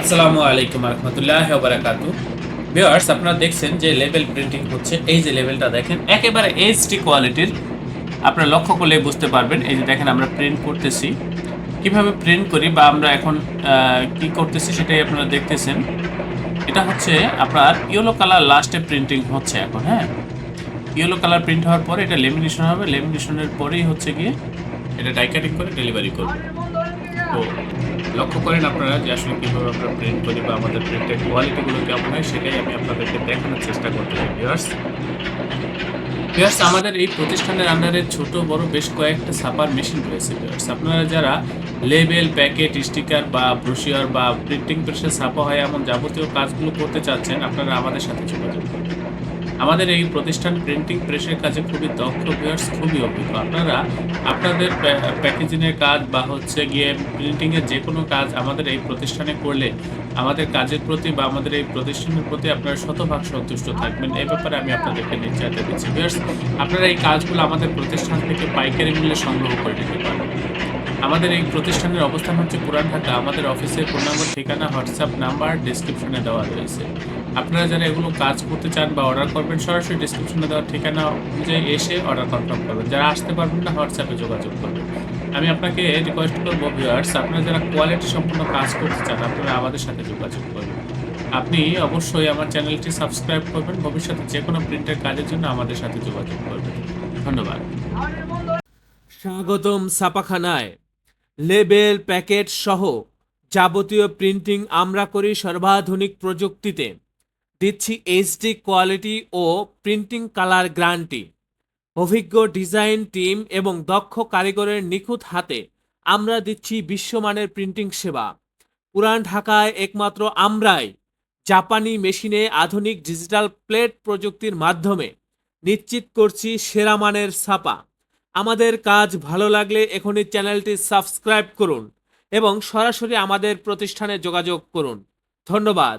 আসসালামু আলাইকুম রহমতুল্লাহি ওয়া বারাকাতুহু। ভিউয়ার্স, আপনারা দেখছেন যে লেভেল প্রিন্টিং হচ্ছে। এই যে লেভেলটা দেখেন একেবারে এইচডি কোয়ালিটির। আপনারা লক্ষ্য করলে বুঝতে পারবেন। এই যে দেখেন আমরা প্রিন্ট করতেছি। কিভাবে প্রিন্ট করি বা আমরা এখন কি করতেছি সেটাই আপনারা দেখতেছেন। এটা হচ্ছে আপনার ইয়েলো কালার লাস্টে প্রিন্টিং হচ্ছে এখন। হ্যাঁ, ইয়েলো কালার প্রিন্ট হওয়ার পরে এটা লেমিনেশন হবে। লেমিনেশনের পরেই হচ্ছে গিয়ে এটা ডাই কাটিং করে ডেলিভারি করবে। তো লক্ষ্য করেন আপনারা যে আসলে কীভাবে আমরা প্রিন্ট করি বা আমাদের প্রিন্টের কোয়ালিটিগুলো কেমন হয় সেটাই আমি আপনাদেরকে দেখানোর চেষ্টা করতেছি। ভিউয়ার্স, আমাদের এই প্রতিষ্ঠানের আন্ডারে ছোট বড় বেশ কয়েকটা ছাপার মেশিন রয়েছে। ভিউয়ার্স, আপনারা যারা লেবেল, প্যাকেট, স্টিকার বা ব্রোশিওর বা প্রিন্টিং প্রেসে ছাপা হয় এমন যাবতীয় কাজগুলো করতে চাচ্ছেন, আপনারা আমাদের সাথে যোগাযোগ করবেন। আমাদের এই প্রতিষ্ঠান প্রিন্টিং প্রেসের কাজে খুবই দক্ষ, ভিউয়ার্স, খুবই অভিজ্ঞ। আপনারা আপনাদের প্যাকেজিংয়ের কাজ বা হচ্ছে গিয়ে প্রিন্টিংয়ের যে কোনো কাজ আমাদের এই প্রতিষ্ঠানে করলে আমাদের কাজের প্রতি বা আমাদের এই প্রতিষ্ঠানের প্রতি আপনারা শতভাগ সন্তুষ্ট থাকবেন। এ ব্যাপারে আমি আপনাদেরকে নিশ্চয়তা দিচ্ছি। ভিউয়ার্স, আপনারা এই কাজগুলো আমাদের প্রতিষ্ঠান থেকে পাইকারি মূল্যে সংগ্রহ করে নিতে পারবেন। আমাদের এই প্রতিষ্ঠানের অবস্থান হচ্ছে পুরান ঢাকা। আমাদের অফিসের ফোন নম্বর, ঠিকানা, হোয়াটসঅ্যাপ নাম্বার ডেসক্রিপশনে দেওয়া রয়েছে। আপনারা যারা এগুলো কাজ করতে চান বা অর্ডার করবেন, সরাসরি ডেসক্রিপশনে দেওয়া ঠিকানা অনুযায়ী এসে অর্ডার কনফার্ম করবেন। যারা আসতে পারবেন না, হোয়াটসঅ্যাপে যোগাযোগ করবেন। আমি আপনাকে রিকোয়েস্ট করব ভিউয়ার্স, আপনারা যারা কোয়ালিটি সম্পন্ন কাজ করতে চান, আপনারা আমাদের সাথে যোগাযোগ করবেন। আপনি অবশ্যই আমার চ্যানেলটি সাবস্ক্রাইব করবেন। ভবিষ্যতে যেকোনো প্রিন্টের কাজের জন্য আমাদের সাথে যোগাযোগ করবেন। ধন্যবাদ। স্বাগতম ছাপাখানায়। লেবেল, প্যাকেট সহ যাবতীয় প্রিন্টিং আমরা করি সর্বাধুনিক প্রযুক্তিতে। দিচ্ছি এইচডি কোয়ালিটি ও প্রিন্টিং কালার গ্যারান্টি। অভিজ্ঞ ডিজাইন টিম এবং দক্ষ কারিগরের নিখুঁত হাতে আমরা দিচ্ছি বিশ্বমানের প্রিন্টিং সেবা। পুরান ঢাকায় একমাত্র আমরাই জাপানি মেশিনে আধুনিক ডিজিটাল প্লেট প্রযুক্তির মাধ্যমে নিশ্চিত করছি সেরা মানের ছাপা। আমাদের কাজ ভালো লাগলে এখনই চ্যানেলটি সাবস্ক্রাইব করুন এবং সরাসরি আমাদের প্রতিষ্ঠানে যোগাযোগ করুন। ধন্যবাদ।